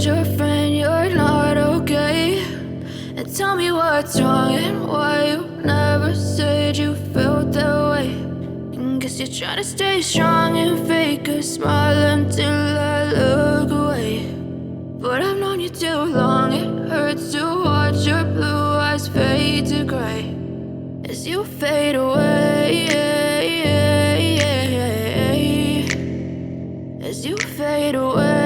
told your friend you're not okay? And tell me what's wrong and why you never said you felt that way. And guess you're trying to stay strong and fake a smile until I look away. But I've known you too long, it hurts to watch your blue eyes fade to gray as you fade away, as you fade away.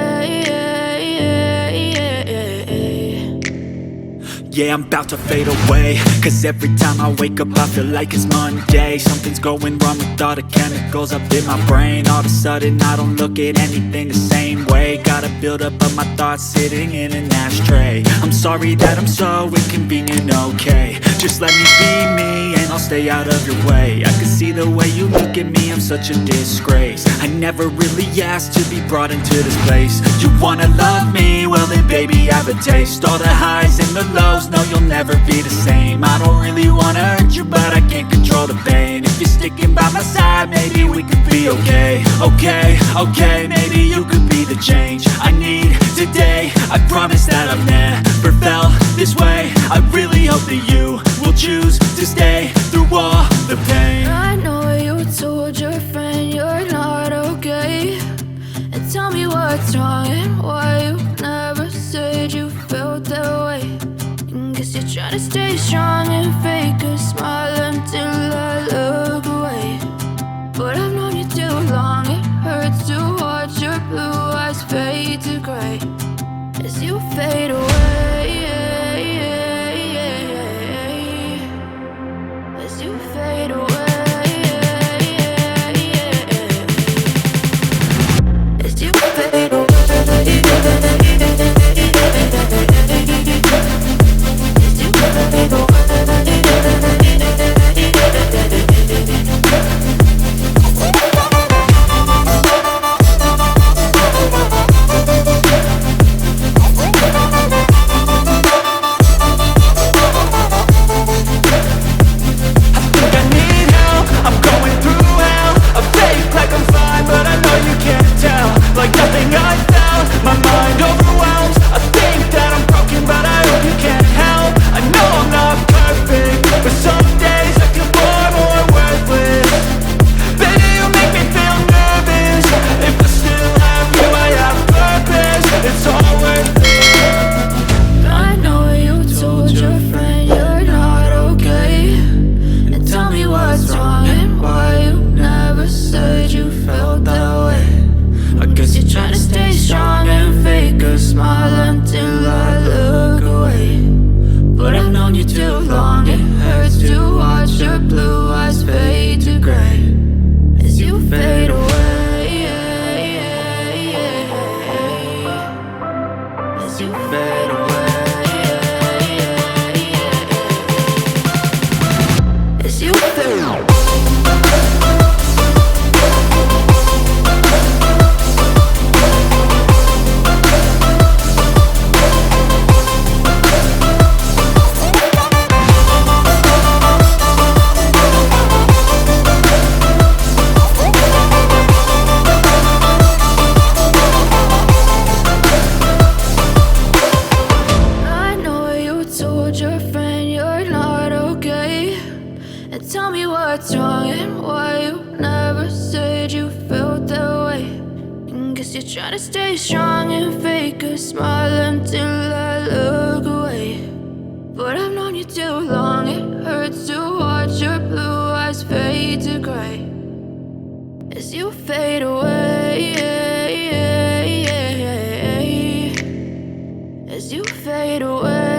Yeah, I'm about to fade away, cause every time I wake up I feel like it's Monday. Something's going wrong with all the chemicals up in my brain. All of a sudden I don't look at anything the same way. Got a buildup of my thoughts sitting in an ashtray. I'm sorry that I'm so inconvenient, okay? Just let me be me and I'll stay out of your way. I can see the way you look at me, I'm such a disgrace. I never really asked to be brought into this place. You wanna love me? Well then baby I have a taste. All the highs and the lows, no, you'll never be the same. I don't really wanna hurt you, but I can't control the pain. If you're sticking by my side, maybe we could be okay. Okay, maybe you could be the change I need today. I promise that I've never felt this way. I really hope that you will choose to stay through all the pain. I know you told your friend you're not okay. And tell me what's wrong and why you never said you felt that way. Guess you're trying to stay strong and fake a smile until I look away. But I've known you too long, it hurts to watch your blue eyes fade to gray as you fade away, as you fade away, as you fade away. Try to stay strong and fake a smile until I look away. But I've known you too long, it hurts to watch your blue eyes fade to gray as you fade away, as you fade away.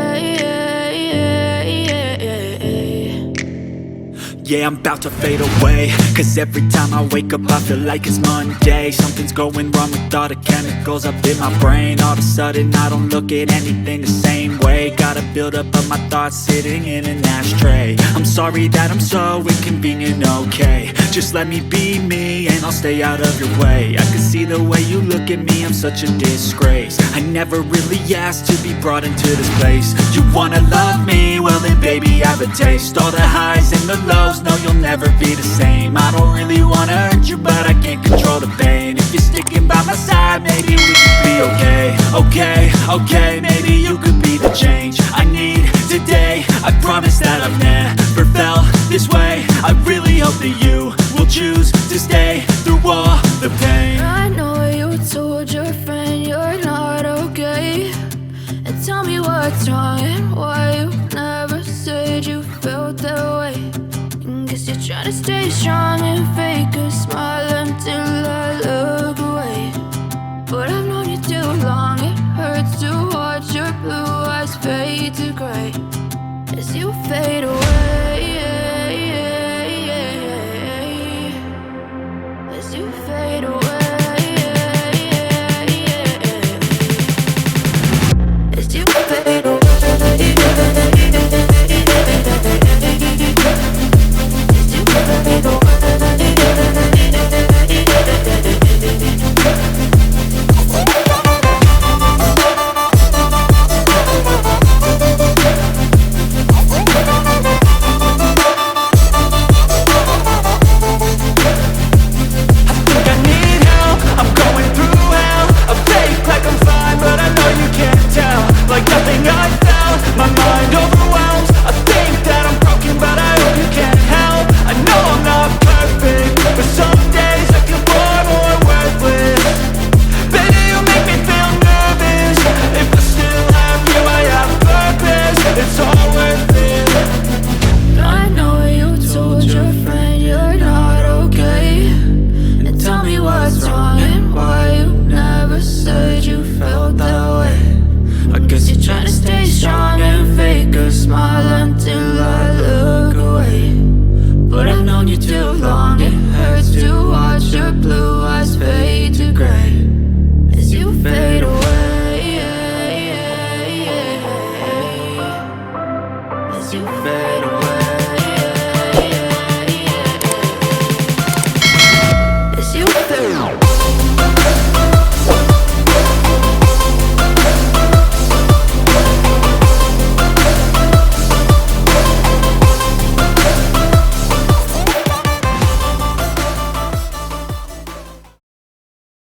Yeah, I'm about to fade away, cause every time I wake up I feel like it's Monday. Something's going wrong with all the chemicals up in my brain. All of a sudden I don't look at anything the same way. Got a buildup of my thoughts sitting in an ashtray. I'm sorry that I'm so inconvenient, okay? Just let me be me and I'll stay out of your way. I can see the way you look at me, I'm such a disgrace. I never really asked to be brought into this place. You wanna love me? Well then baby I have a taste. All the highs and the lows, no, you'll never be the same. I don't really wanna hurt you, but I can't control the pain. If you're sticking by my side, maybe we could be okay. Okay, maybe you could be the change I need today. I promise that I've never felt this way. I really hope that you will choose to stay through all the pain. I know you told your friend you're not okay, and tell me what's wrong and why you never said you felt that way. Guess you're trying to stay strong and fake a smile until I look away. But I've known you too long, it hurts to watch your blue eyes fade to gray as you fade away.